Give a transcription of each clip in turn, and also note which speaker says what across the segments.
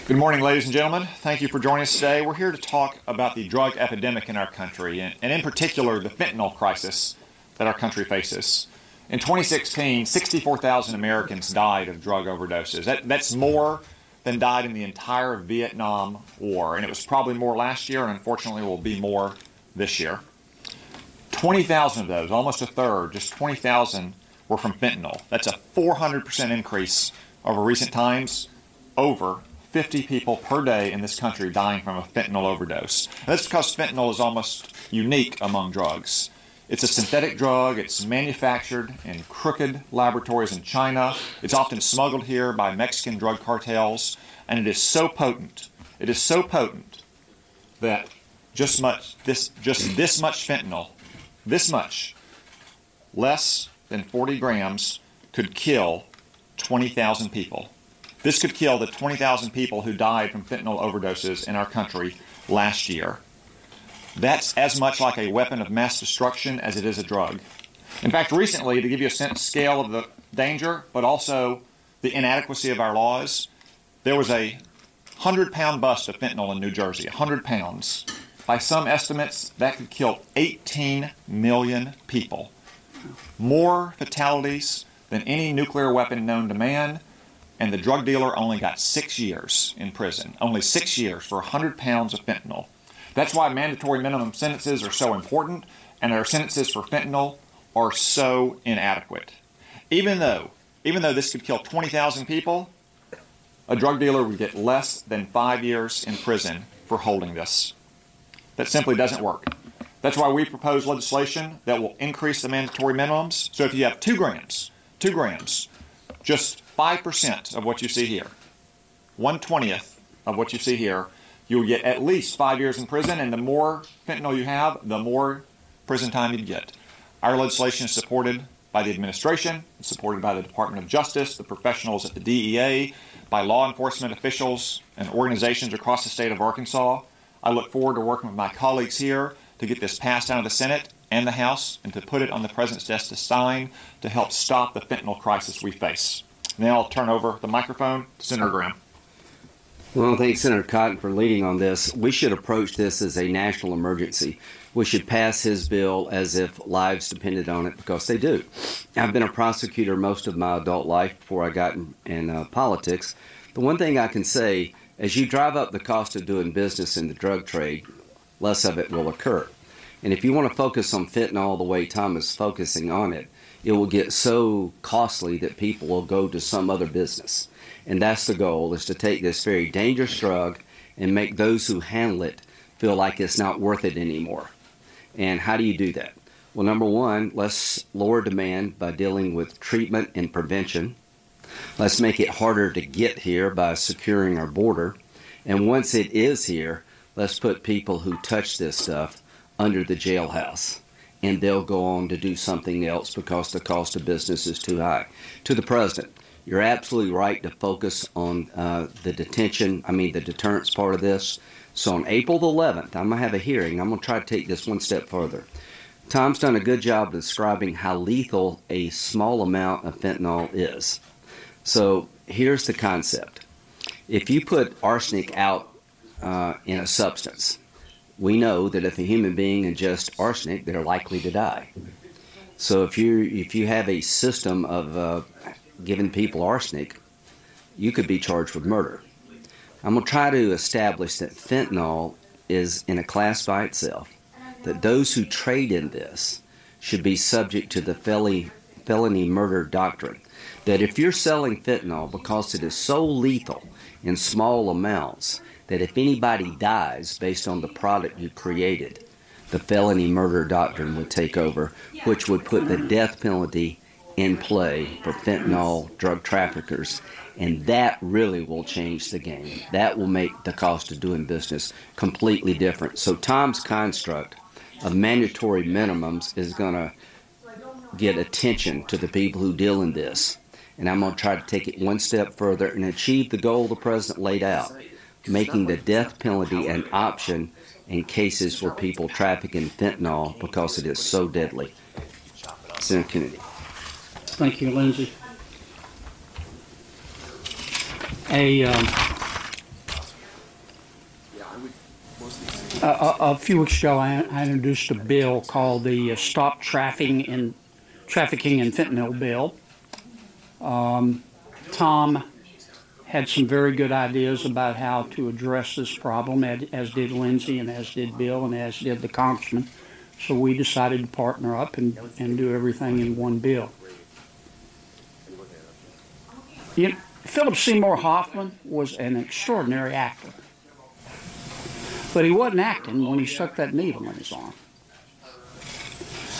Speaker 1: Good morning, ladies and gentlemen. Thank you for joining us today. We're here to talk about the drug epidemic in our country, and in particular, the fentanyl crisis that our country faces. In 2016, 64,000 Americans died of drug overdoses. That's more than died in the entire Vietnam War, and it was probably more last year, and unfortunately will be more this year. 20,000 of those, almost a third, just 20,000 were from fentanyl. That's a 400% increase over recent times, over 50 people per day in this country dying from a fentanyl overdose. And that's because fentanyl is almost unique among drugs. It's a synthetic drug. It's manufactured in crooked laboratories in China. It's often smuggled here by Mexican drug cartels. And it is so potent. It is so potent that just this much fentanyl, this much, less than 40 grams, could kill 20,000 people. This could kill the 20,000 people who died from fentanyl overdoses in our country last year. That's as much like a weapon of mass destruction as it is a drug. In fact, recently, to give you a sense scale of the danger, but also the inadequacy of our laws, there was a 100-pound bust of fentanyl in New Jersey, 100 pounds. By some estimates, that could kill 18 million people. More fatalities than any nuclear weapon known to man. And the drug dealer only got 6 years in prison. Only 6 years for 100 pounds of fentanyl. That's why mandatory minimum sentences are so important, and our sentences for fentanyl are so inadequate. Even though this could kill 20,000 people, a drug dealer would get less than 5 years in prison for holding this. That simply doesn't work. That's why we propose legislation that will increase the mandatory minimums. So if you have 2 grams, just 5% of what you see here, 1/20th of what you see here, you'll get at least 5 years in prison, and the more fentanyl you have, the more prison time you get. Our legislation is supported by the administration, it's supported by the Department of Justice, the professionals at the DEA, by law enforcement officials and organizations across the state of Arkansas. I look forward to working with my colleagues here to get this passed out of the Senate and the House and to put it on the President's desk to sign to help stop the fentanyl crisis we face. Now I'll turn over the microphone to Senator Graham.
Speaker 2: Well, thanks, Senator Cotton, for leading on this. We should approach this as a national emergency. We should pass his bill as if lives depended on it, because they do. I've been a prosecutor most of my adult life before I got in politics. The one thing I can say, as you drive up the cost of doing business in the drug trade, less of it will occur. And if you want to focus on fentanyl the way Tom is focusing on it, it will get so costly that people will go to some other business. And that's the goal, is to take this very dangerous drug and make those who handle it feel like it's not worth it anymore. And how do you do that? Well, number one, let's lower demand by dealing with treatment and prevention. Let's make it harder to get here by securing our border. And once it is here, let's put people who touch this stuff under the jailhouse, and they'll go on to do something else because the cost of business is too high. To the President, you're absolutely right to focus on the deterrence part of this. So on April the 11th, I'm going to have a hearing. I'm going to try to take this one step further. Tom's done a good job of describing how lethal a small amount of fentanyl is. So here's the concept. If you put arsenic out in a substance, we know that if a human being ingests arsenic, they're likely to die. So if you have a system of giving people arsenic, you could be charged with murder. I'm going to try to establish that fentanyl is in a class by itself, that those who trade in this should be subject to the felony murder doctrine. That if you're selling fentanyl because it is so lethal in small amounts, that if anybody dies based on the product you created, the felony murder doctrine would take over, which would put the death penalty in play for fentanyl drug traffickers. And that really will change the game. That will make the cost of doing business completely different. So Tom's construct of mandatory minimums is going to get attention to the people who deal in this. And I'm going to try to take it one step further and achieve the goal the President laid out, making the death penalty an option in cases where people traffic in fentanyl because it is so deadly. Senator Kennedy.
Speaker 3: Thank you, Lindsey. A A few weeks ago, I introduced a bill called the Stop Trafficking in Fentanyl Bill. Tom had some very good ideas about how to address this problem, as did Lindsay, and as did Bill, and as did the congressman. So we decided to partner up and do everything in one bill. Philip Seymour Hoffman was an extraordinary actor. But he wasn't acting when he stuck that needle in his arm.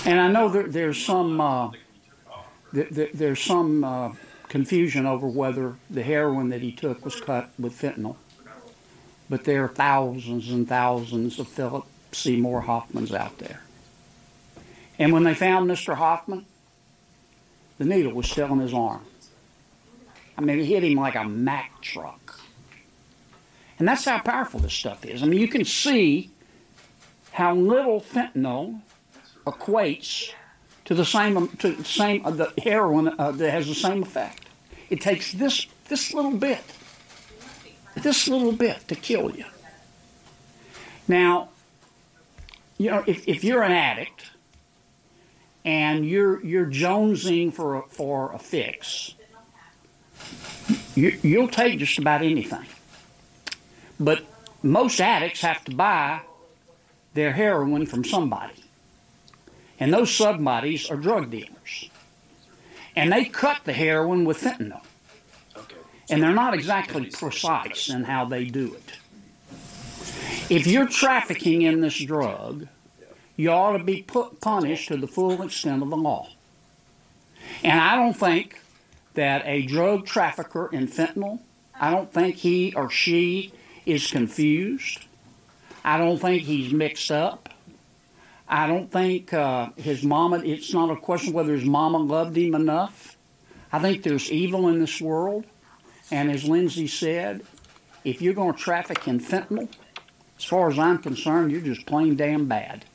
Speaker 3: And I know there's some confusion over whether the heroin that he took was cut with fentanyl. But there are thousands and thousands of Philip Seymour Hoffmans out there. And when they found Mr. Hoffman, the needle was still in his arm. I mean, it hit him like a Mack truck. And that's how powerful this stuff is. I mean, you can see how little fentanyl equates to the heroin that has the same effect. It takes this little bit to kill you. Now, if you're an addict and you're jonesing for a fix, you'll take just about anything. But most addicts have to buy their heroin from somebody. And those somebodies are drug dealers. And they cut the heroin with fentanyl. And they're not exactly precise in how they do it. If you're trafficking in this drug, you ought to be punished to the full extent of the law. And I don't think that a drug trafficker in fentanyl, I don't think he or she is confused. I don't think he's mixed up. I don't think his mama, it's not a question whether his mama loved him enough. I think there's evil in this world. And as Lindsay said, if you're going to traffic in fentanyl, as far as I'm concerned, you're just plain damn bad.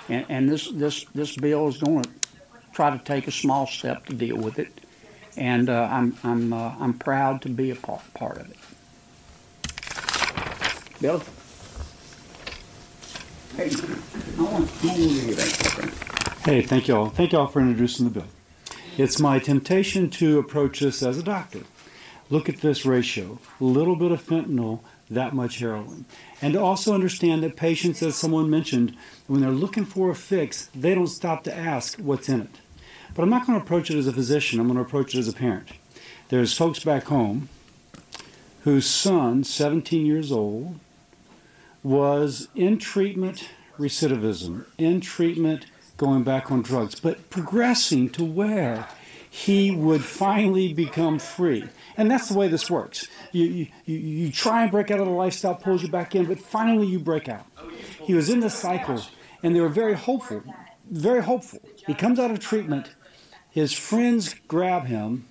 Speaker 3: And this bill is going to try to take a small step to deal with it. And I'm proud to be a part of it. Bill? Hey,
Speaker 4: Hey, thank y'all. Thank y'all for introducing the bill. It's my temptation to approach this as a doctor. Look at this ratio. A little bit of fentanyl, that much heroin. And to also understand that patients, as someone mentioned, when they're looking for a fix, they don't stop to ask what's in it. But I'm not going to approach it as a physician. I'm going to approach it as a parent. There's folks back home whose son, 17 years old, was in treatment recidivism, in treatment going back on drugs, but progressing to where he would finally become free. And that's the way this works. You try and break out of the lifestyle, pulls you back in, but finally you break out. He was in this cycle, and they were very hopeful, very hopeful. He comes out of treatment, his friends grab him,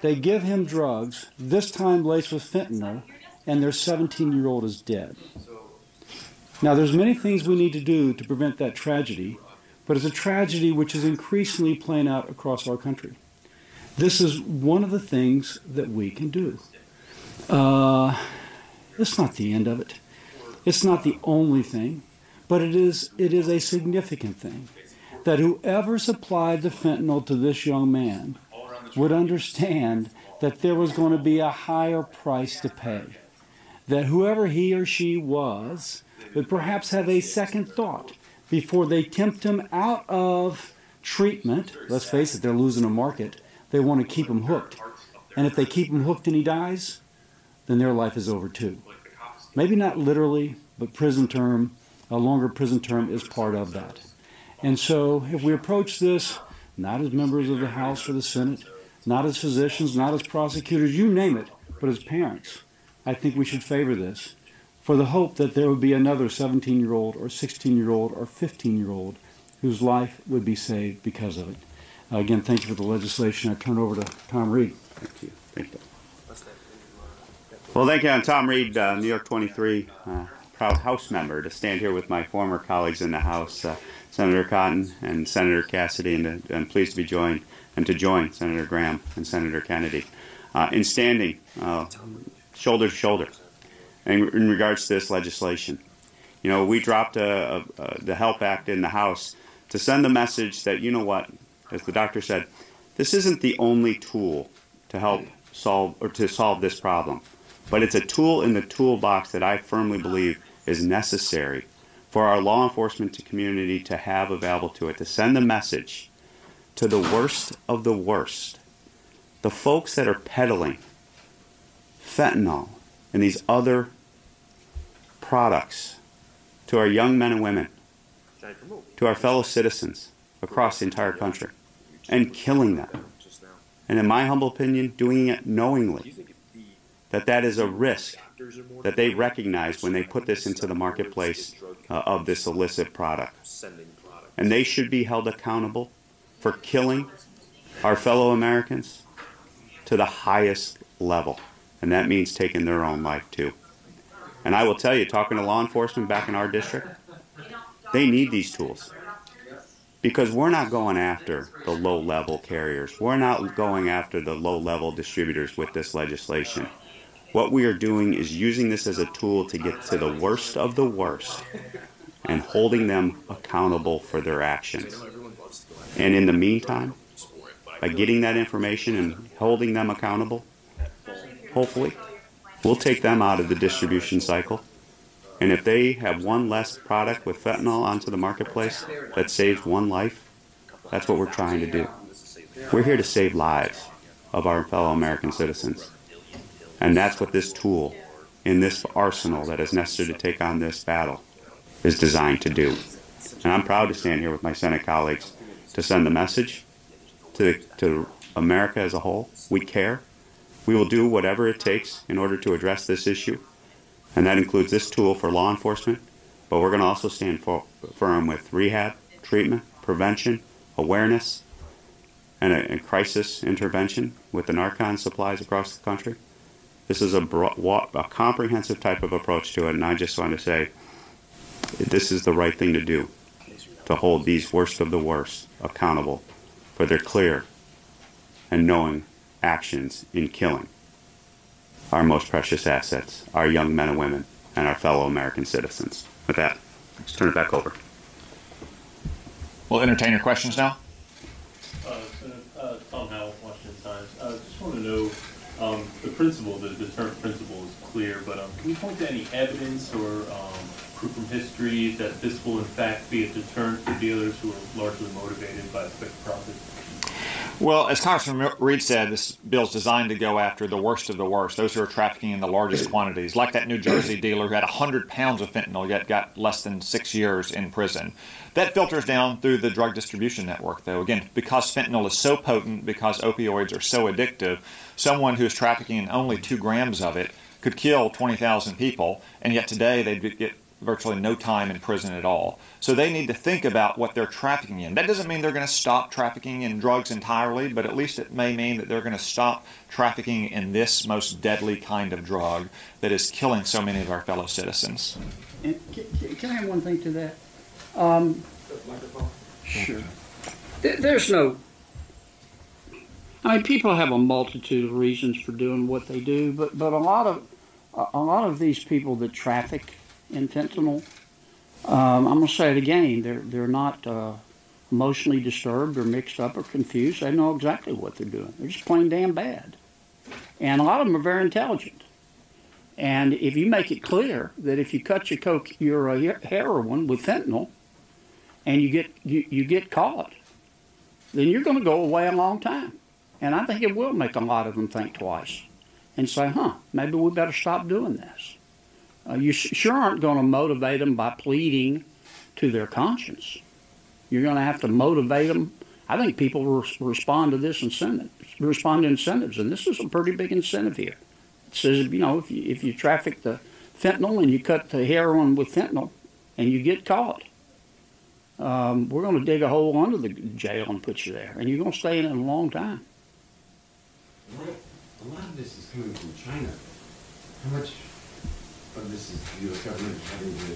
Speaker 4: they give him drugs, this time laced with fentanyl, and their 17-year-old is dead. Now, there's many things we need to do to prevent that tragedy, but it's a tragedy which is increasingly playing out across our country. This is one of the things that we can do. It's not the end of it. It's not the only thing, but it is a significant thing. That whoever supplied the fentanyl to this young man would understand that there was going to be a higher price to pay. That whoever he or she was would perhaps have a second thought before they tempt him out of treatment. Let's face it, they're losing a market. They want to keep him hooked. And if they keep him hooked and he dies, then their life is over too. Maybe not literally, but prison term, a longer prison term is part of that. And so if we approach this not as members of the House or the Senate, not as physicians, not as prosecutors, you name it, but as parents, I think we should favor this for the hope that there would be another 17-year-old or 16-year-old or 15-year-old whose life would be saved because of it. Again, thank you for the legislation. I turn over to Tom Reed.
Speaker 5: Thank you. Thank you. Well, thank you. I'm Tom Reed, New York 23, proud House member, to stand here with my former colleagues in the House, Senator Cotton and Senator Cassidy, and I'm pleased to be joined and to join Senator Graham and Senator Kennedy in standing shoulder to shoulder in regards to this legislation. You know, we dropped the HELP Act in the House to send the message that, you know what, as the doctor said, this isn't the only tool to help solve this problem, but it's a tool in the toolbox that I firmly believe is necessary for our law enforcement community to have available to it, to send the message to the worst of the worst, the folks that are peddling fentanyl and these other products to our young men and women, to our fellow citizens across the entire country, and killing them. And in my humble opinion, doing it knowingly, that is a risk that they recognize when they put this into the marketplace of this illicit product. And they should be held accountable for killing our fellow Americans to the highest level. And that means taking their own life too. And I will tell you, talking to law enforcement back in our district, they need these tools. Because we're not going after the low-level carriers. We're not going after the low-level distributors with this legislation. What we are doing is using this as a tool to get to the worst of the worst and holding them accountable for their actions. And in the meantime, by getting that information and holding them accountable, hopefully, we'll take them out of the distribution cycle. And if they have one less product with fentanyl onto the marketplace that saves one life, that's what we're trying to do. We're here to save lives of our fellow American citizens. And that's what this tool in this arsenal that is necessary to take on this battle is designed to do. And I'm proud to stand here with my Senate colleagues to send the message to America as a whole. We care. We will do whatever it takes in order to address this issue. And that includes this tool for law enforcement, but we're going to also stand firm with rehab, treatment, prevention, awareness, and a crisis intervention with the Narcan supplies across the country. This is a comprehensive type of approach to it, and I just want to say this is the right thing to do, to hold these worst of the worst accountable for their clear and knowing actions in killing our most precious assets, our young men and women, and our fellow American citizens. With that, let's turn it back over.
Speaker 1: We'll entertain your questions now.
Speaker 6: Tom Howell, Washington Times. Just want to know, the principle, the deterrent principle is clear, but can you point to any evidence or proof from history that this will in fact be a deterrent for dealers who are largely motivated by quick profit?
Speaker 1: Well, as Congressman Reed said, this bill is designed to go after the worst of the worst, those who are trafficking in the largest quantities, like that New Jersey dealer who had 100 pounds of fentanyl yet got less than 6 years in prison. That filters down through the drug distribution network, though. Again, because fentanyl is so potent, because opioids are so addictive, someone who is trafficking in only 2 grams of it could kill 20,000 people, and yet today they'd get virtually no time in prison at all. So they need to think about what they're trafficking in. That doesn't mean they're going to stop trafficking in drugs entirely, but at least it may mean that they're going to stop trafficking in this most deadly kind of drug that is killing so many of our fellow citizens.
Speaker 3: And can I add one thing to that? Sure. There's no... I mean, people have a multitude of reasons for doing what they do, but a lot of these people that traffic in fentanyl, I'm going to say it again, they're not emotionally disturbed or mixed up or confused. They know exactly what they're doing. They're just plain damn bad. And a lot of them are very intelligent. And if you make it clear that if you cut your heroin with fentanyl and you get caught, then you're going to go away a long time. And I think it will make a lot of them think twice and say, maybe we better stop doing this. You sure aren't going to motivate them by pleading to their conscience. You're going to have to motivate them. I think people will respond to this respond to incentives, and this is a pretty big incentive here. It says, you know, if you traffic the fentanyl and you cut the heroin with fentanyl and you get caught, we're going to dig a hole under the jail and put you there, and you're going to stay in it a long time.
Speaker 7: A lot of this is coming from China. How much of this is the U.S. government having to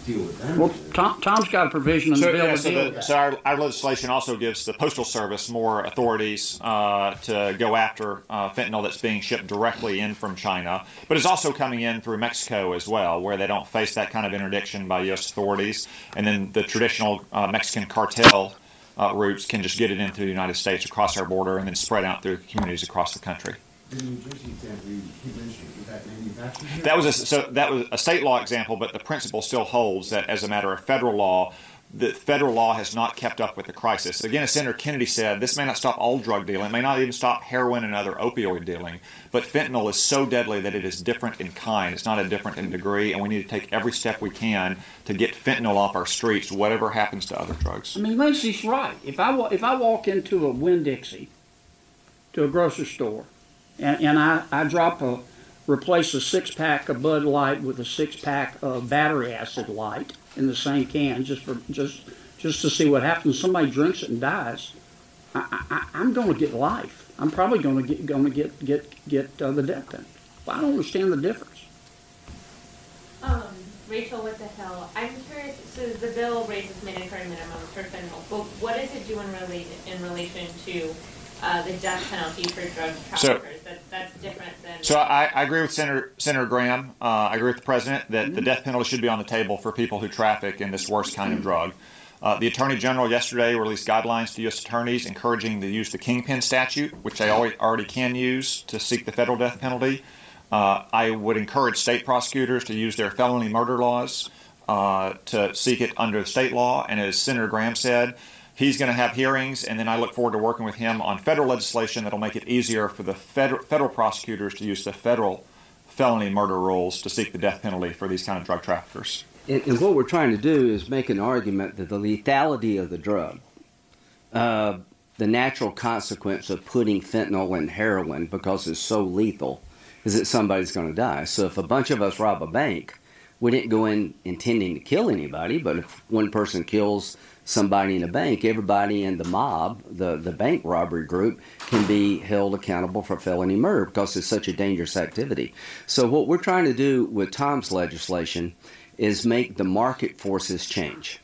Speaker 7: deal with them.
Speaker 3: Well, Tom's got a provision in the bill to deal with that.
Speaker 1: So our legislation also gives the Postal Service more authorities to go after fentanyl that's being shipped directly in from China, but it's also coming in through Mexico as well, where they don't face that kind of interdiction by U.S. authorities, and then the traditional Mexican cartel routes can just get it in through the United States across our border and then spread out through communities across the country.
Speaker 7: The New Jersey example you mentioned, was that manufactured here?
Speaker 1: That was a state law example, but the principle still holds that as a matter of federal law, the federal law has not kept up with the crisis. Again, as Senator Kennedy said, this may not stop all drug dealing, may not even stop heroin and other opioid dealing, but fentanyl is so deadly that it is different in kind. It's not a different in degree, and we need to take every step we can to get fentanyl off our streets, whatever happens to other drugs.
Speaker 3: I mean, Lacey's right. If I walk into a Winn-Dixie, to a grocery store, and I replace a 6-pack of Bud Light with a 6-pack of battery acid light in the same can, just to see what happens. Somebody drinks it and dies. I'm going to get life. I'm probably going to get the death penalty. I don't understand the difference.
Speaker 8: Rachel with the Hill. I'm curious. So the bill raises mandatory minimum for fentanyl, but what does it do in relation to the death penalty for drug traffickers? That's different than...
Speaker 1: So I agree with Senator Graham. I agree with the President that the death penalty should be on the table for people who traffic in this worst kind of drug. The Attorney General yesterday released guidelines to U.S. attorneys encouraging to use the Kingpin statute, which they already can use to seek the federal death penalty. I would encourage state prosecutors to use their felony murder laws to seek it under the state law. And as Senator Graham said, he's going to have hearings, and then I look forward to working with him on federal legislation that will make it easier for the federal prosecutors to use the federal felony murder rules to seek the death penalty for these kind of drug traffickers.
Speaker 2: And what we're trying to do is make an argument that the lethality of the drug, the natural consequence of putting fentanyl in heroin because it's so lethal, is that somebody's going to die. So if a bunch of us rob a bank, we didn't go in intending to kill anybody, but if one person kills somebody in a bank, everybody in the mob, the bank robbery group, can be held accountable for felony murder because it's such a dangerous activity. So what we're trying to do with Tom's legislation is make the market forces change.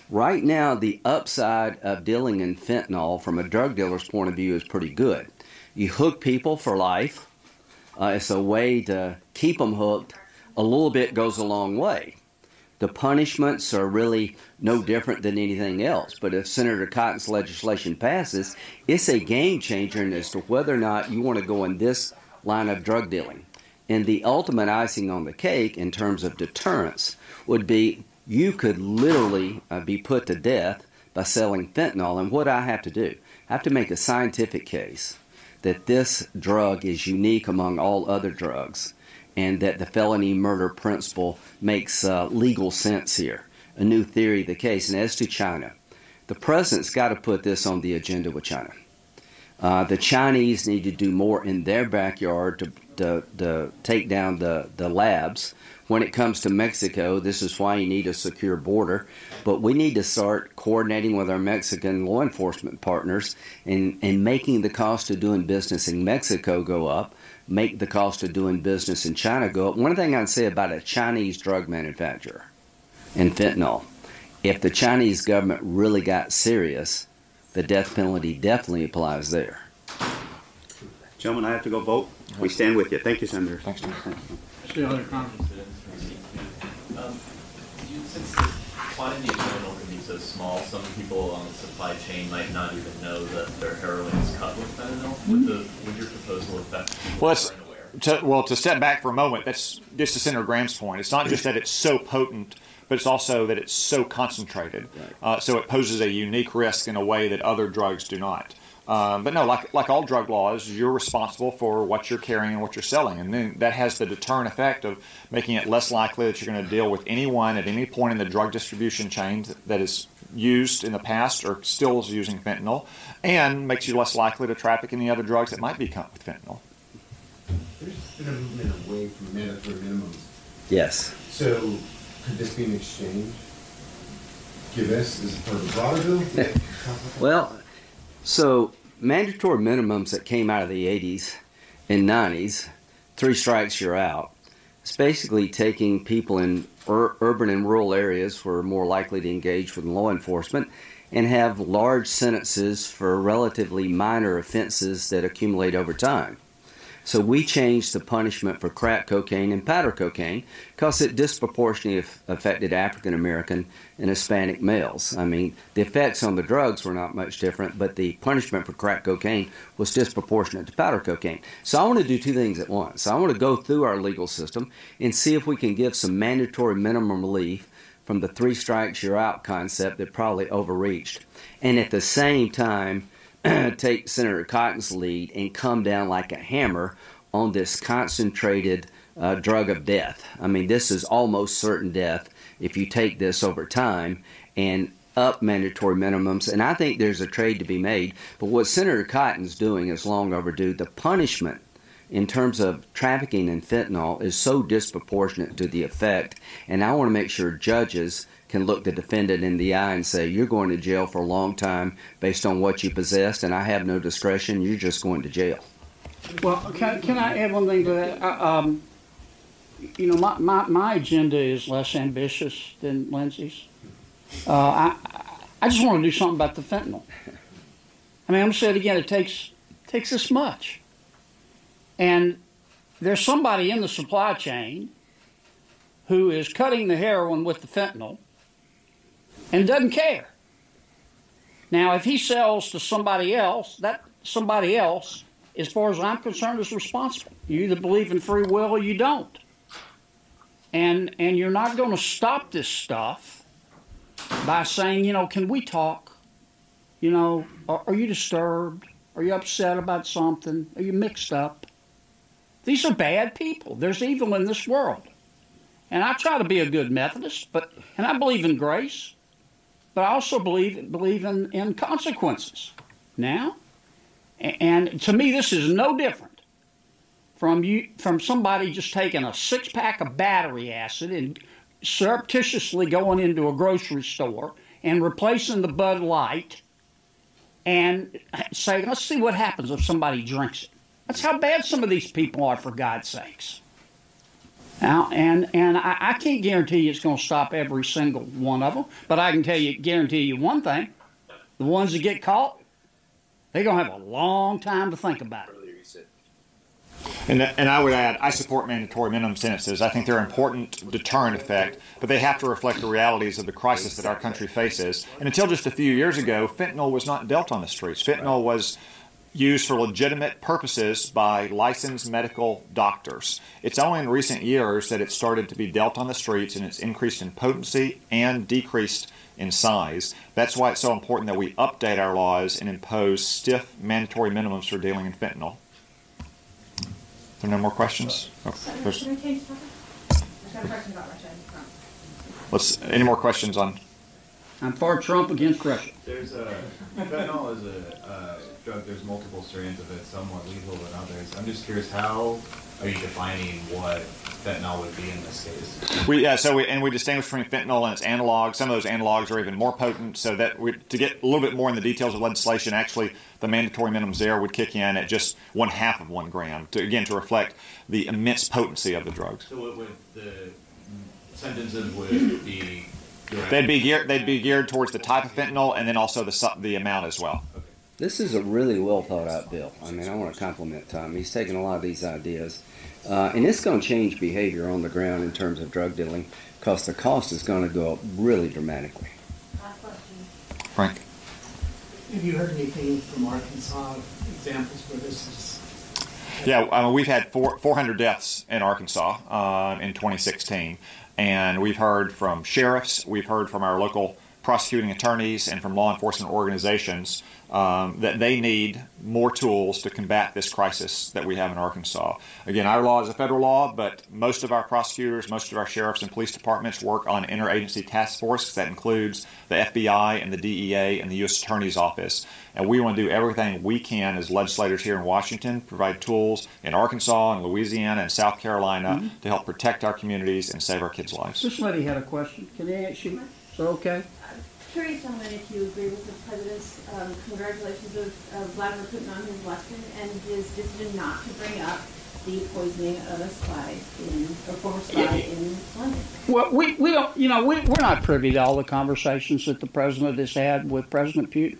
Speaker 2: Right now, the upside of dealing in fentanyl from a drug dealer's point of view is pretty good. You hook people for life. It's a way to keep them hooked. A little bit goes a long way. The punishments are really no different than anything else. But if Senator Cotton's legislation passes, it's a game changer as to whether or not you want to go in this line of drug dealing. And the ultimate icing on the cake in terms of deterrence would be you could literally be put to death by selling fentanyl. And what I have to do, I have to make a scientific case that this drug is unique among all other drugs, and that the felony murder principle makes legal sense here, a new theory of the case. And as to China, the President's got to put this on the agenda with China. The Chinese need to do more in their backyard to take down the labs. When it comes to Mexico, this is why you need a secure border. But we need to start coordinating with our Mexican law enforcement partners and making the cost of doing business in Mexico go up, make the cost of doing business in China go up. One thing I'd say about a Chinese drug manufacturer and fentanyl, if the Chinese government really got serious, the death penalty definitely applies there.
Speaker 5: Gentlemen, I have to go vote. We stand with you. Thank you, Senator.
Speaker 1: Thanks, Tom.
Speaker 3: See other comments.
Speaker 9: Since the quantity of fentanyl can be so small, some people on the supply chain might not even know that their heroin is cut with fentanyl. Would your proposal affect people who aren't aware?
Speaker 1: To step back for a moment, that's just to Senator Graham's point. It's not just that it's so potent, but it's also that it's so concentrated. So it poses a unique risk in a way that other drugs do not. But no, like all drug laws, you're responsible for what you're carrying and what you're selling. And then that has the deterrent effect of making it less likely that you're going to deal with anyone at any point in the drug distribution chain that is used in the past or still is using fentanyl, and makes you less likely to traffic any other drugs that might be cut with fentanyl.
Speaker 7: There's been a movement away from mandatory minimums.
Speaker 2: Yes.
Speaker 7: So could this be an exchange? Give us as part of the broader bill?
Speaker 2: Well, so mandatory minimums that came out of the 80s and 90s, 3 strikes, you're out. It's basically taking people in urban and rural areas who are more likely to engage with law enforcement and have large sentences for relatively minor offenses that accumulate over time. So we changed the punishment for crack cocaine and powder cocaine because it disproportionately affected African American and Hispanic males. I mean, the effects on the drugs were not much different, but the punishment for crack cocaine was disproportionate to powder cocaine. So I want to do two things at once. I want to go through our legal system and see if we can give some mandatory minimum relief from the 3 strikes you're out concept that probably overreached. And at the same time, take Senator Cotton's lead and come down like a hammer on this concentrated drug of death. I mean, this is almost certain death if you take this over time, and up mandatory minimums. And I think there's a trade to be made. But what Senator Cotton's doing is long overdue. The punishment in terms of trafficking in fentanyl is so disproportionate to the effect, and I want to make sure judges can look the defendant in the eye and say, you're going to jail for a long time based on what you possessed, and I have no discretion, you're just going to jail.
Speaker 3: Well, can I add one thing to that? You know, my agenda is less ambitious than Lindsay's. I just want to do something about the fentanyl. I mean, I'm going to say it again, it takes this much. And there's somebody in the supply chain who is cutting the heroin with the fentanyl and doesn't care. Now, if he sells to somebody else, that somebody else, as far as I'm concerned, is responsible. You either believe in free will or you don't. And you're not going to stop this stuff by saying, you know, can we talk? You know, are you disturbed? Are you upset about something? Are you mixed up? These are bad people. There's evil in this world. And I try to be a good Methodist, and I believe in grace, but I also believe in consequences. Now, and to me, this is no different from somebody just taking a 6-pack of battery acid and surreptitiously going into a grocery store and replacing the Bud Light and saying, let's see what happens if somebody drinks it. That's how bad some of these people are, for God's sakes. Now, and I can't guarantee you it's going to stop every single one of them, but I can guarantee you one thing: the ones that get caught, they're going to have a long time to think about it.
Speaker 1: And I would add, I support mandatory minimum sentences. I think they're an important deterrent effect, but they have to reflect the realities of the crisis that our country faces. And until just a few years ago, fentanyl was not dealt on the streets. Fentanyl was used for legitimate purposes by licensed medical doctors. It's only in recent years that it's started to be dealt on the streets, and it's increased in potency and decreased in size. That's why it's so important that we update our laws and impose stiff mandatory minimums for dealing in fentanyl. Are there no more questions?
Speaker 10: Can I change topic? I've got a question about Russia and Trump.
Speaker 1: Any more questions on?
Speaker 3: I'm for Trump against Russia.
Speaker 11: Fentanyl is a drug. There's multiple strains of it, some more lethal than others. I'm just curious, how are you defining what fentanyl would be in this case?
Speaker 1: We distinguish between fentanyl and its analogs. Some of those analogs are even more potent. So that to get a little bit more in the details of legislation, actually the mandatory minimums there would kick in at just 1/2 of 1 gram to reflect the immense potency of the drugs.
Speaker 11: So what would the sentences would be?
Speaker 1: They'd be geared towards the type of fentanyl and then also the amount as well.
Speaker 11: Okay.
Speaker 2: This is a really well thought out bill. I mean, I want to compliment Tom. He's taken a lot of these ideas, and it's going to change behavior on the ground in terms of drug dealing, because the cost is going to go up really dramatically.
Speaker 10: Last question.
Speaker 1: Frank?
Speaker 12: Have you heard anything from Arkansas, examples where this is?
Speaker 1: Yeah, we've had 400 deaths in Arkansas in 2016, and we've heard from sheriffs, we've heard from our local prosecuting attorneys, and from law enforcement organizations that they need more tools to combat this crisis that we have in Arkansas. Again, our law is a federal law, but most of our prosecutors, most of our sheriffs and police departments work on interagency task force. That includes the FBI and the DEA and the U.S. Attorney's Office. And we want to do everything we can as legislators here in Washington, provide tools in Arkansas and Louisiana and South Carolina to help protect our communities and save our kids' lives.
Speaker 3: This lady had a question. Can I ask you? So, okay.
Speaker 10: Curious, gentlemen, if you agree with the President's congratulations of Vladimir Putin on his election and his decision not to bring up the poisoning of a spy a former spy in London.
Speaker 3: Well, we don't, we're not privy to all the conversations that the president has had with President Putin.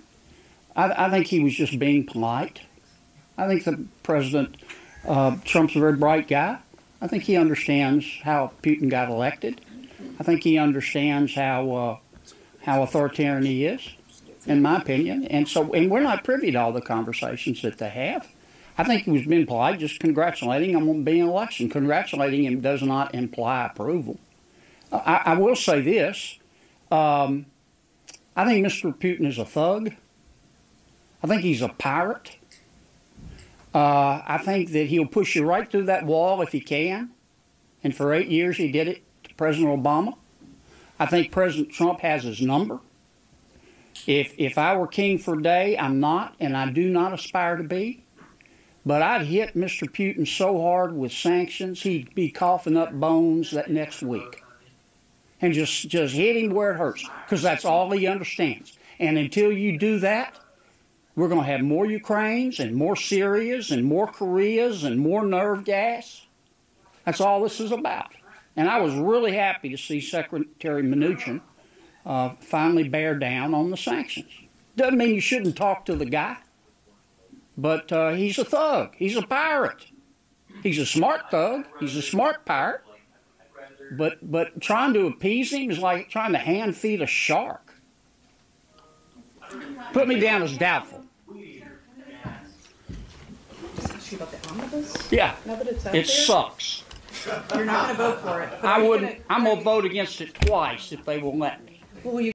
Speaker 3: I think he was just being polite. I think the president, Trump's a very bright guy. I think he understands how Putin got elected. I think he understands how authoritarian he is, in my opinion. And we're not privy to all the conversations that they have. I think he was being polite, just congratulating him on being elected. Congratulating him does not imply approval. I will say this. I think Mr. Putin is a thug. I think he's a pirate. I think that he'll push you right through that wall if he can. And for 8 years he did it to President Obama. I think President Trump has his number. If I were king for a day, I'm not, and I do not aspire to be. But I'd hit Mr. Putin so hard with sanctions, he'd be coughing up bones that next week. And just hit him where it hurts, because that's all he understands. And until you do that, we're going to have more Ukraines and more Syrias and more Koreas and more nerve gas. That's all this is about. And I was really happy to see Secretary Mnuchin finally bear down on the sanctions. Doesn't mean you shouldn't talk to the guy. But he's a thug. He's a pirate. He's a smart thug. He's a smart pirate. But trying to appease him is like trying to hand feed a shark. Put me down as doubtful.
Speaker 10: Just ask you about the omnibus?
Speaker 3: Yeah.
Speaker 10: Now that it's out
Speaker 3: It
Speaker 10: there,
Speaker 3: sucks.
Speaker 10: You're not going to vote for it.
Speaker 3: I'm going to vote against it twice if they will let me.
Speaker 10: Will you